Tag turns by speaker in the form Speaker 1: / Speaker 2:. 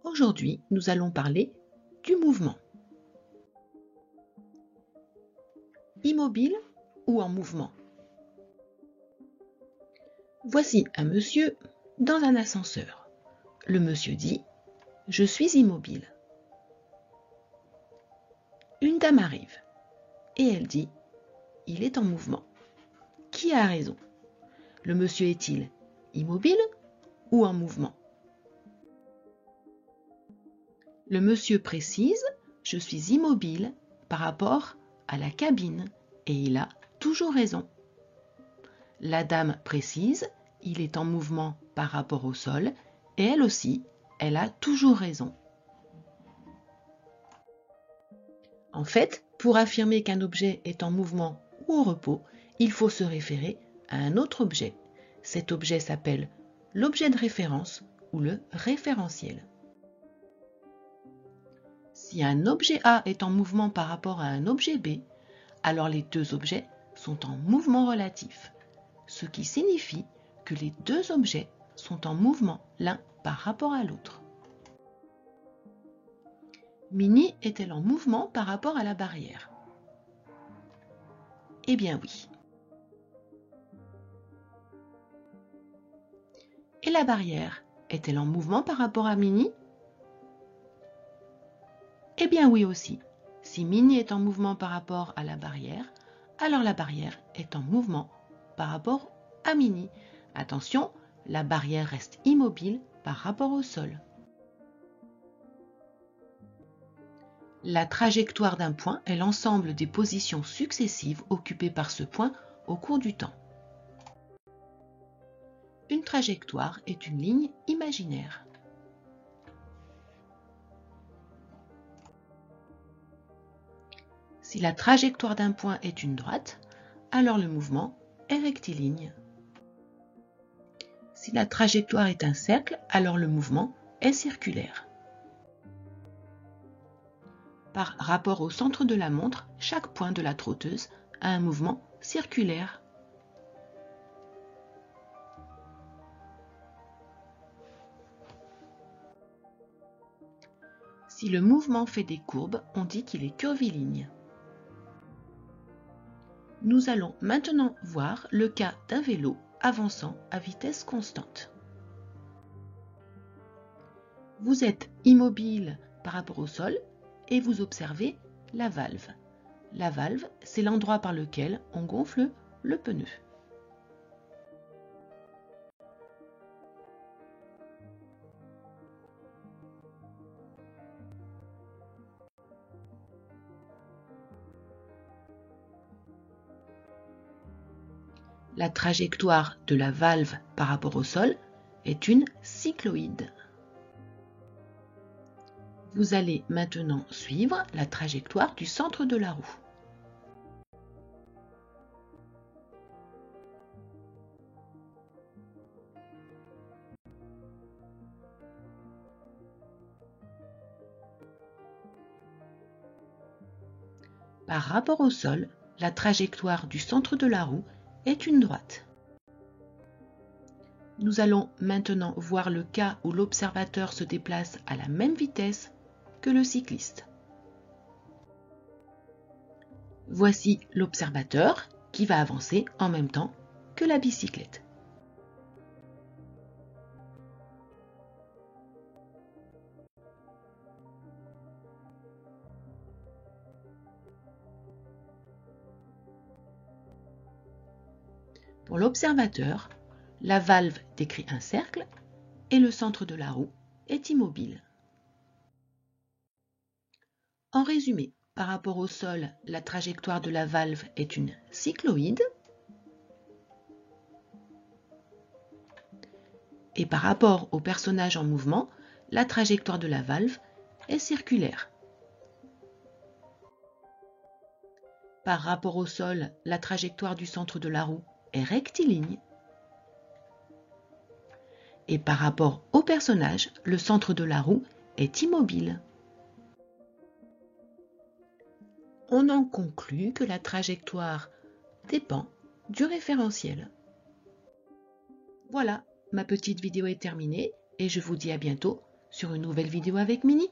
Speaker 1: Aujourd'hui, nous allons parler du mouvement. Immobile ou en mouvement? Voici un monsieur dans un ascenseur. Le monsieur dit « Je suis immobile ». Une dame arrive et elle dit « Il est en mouvement ». Qui a raison? Le monsieur est-il immobile ou en mouvement? Le monsieur précise « Je suis immobile par rapport à la cabine » et il a toujours raison. La dame précise « Il est en mouvement par rapport au sol » et elle aussi, elle a toujours raison. En fait, pour affirmer qu'un objet est en mouvement ou au repos, il faut se référer à un autre objet. Cet objet s'appelle l'objet de référence ou le référentiel. Si un objet A est en mouvement par rapport à un objet B, alors les deux objets sont en mouvement relatif, ce qui signifie que les deux objets sont en mouvement l'un par rapport à l'autre. Minnie est-elle en mouvement par rapport à la barrière? Eh bien oui. Et la barrière est-elle en mouvement par rapport à Minnie? Eh bien oui aussi. Si Minnie est en mouvement par rapport à la barrière, alors la barrière est en mouvement par rapport à Minnie. Attention, la barrière reste immobile par rapport au sol. La trajectoire d'un point est l'ensemble des positions successives occupées par ce point au cours du temps. Une trajectoire est une ligne imaginaire. Si la trajectoire d'un point est une droite, alors le mouvement est rectiligne. Si la trajectoire est un cercle, alors le mouvement est circulaire. Par rapport au centre de la montre, chaque point de la trotteuse a un mouvement circulaire. Si le mouvement fait des courbes, on dit qu'il est curviligne. Nous allons maintenant voir le cas d'un vélo avançant à vitesse constante. Vous êtes immobile par rapport au sol et vous observez la valve. La valve, c'est l'endroit par lequel on gonfle le pneu. La trajectoire de la valve par rapport au sol est une cycloïde. Vous allez maintenant suivre la trajectoire du centre de la roue. Par rapport au sol, la trajectoire du centre de la roue est une droite. Nous allons maintenant voir le cas où l'observateur se déplace à la même vitesse que le cycliste. Voici l'observateur qui va avancer en même temps que la bicyclette. Pour l'observateur, la valve décrit un cercle et le centre de la roue est immobile. En résumé, par rapport au sol, la trajectoire de la valve est une cycloïde et par rapport au personnage en mouvement, la trajectoire de la valve est circulaire. Par rapport au sol, la trajectoire du centre de la roue est rectiligne. Et par rapport au personnage, le centre de la roue est immobile. On en conclut que la trajectoire dépend du référentiel. Voilà, ma petite vidéo est terminée et je vous dis à bientôt sur une nouvelle vidéo avec Minnie.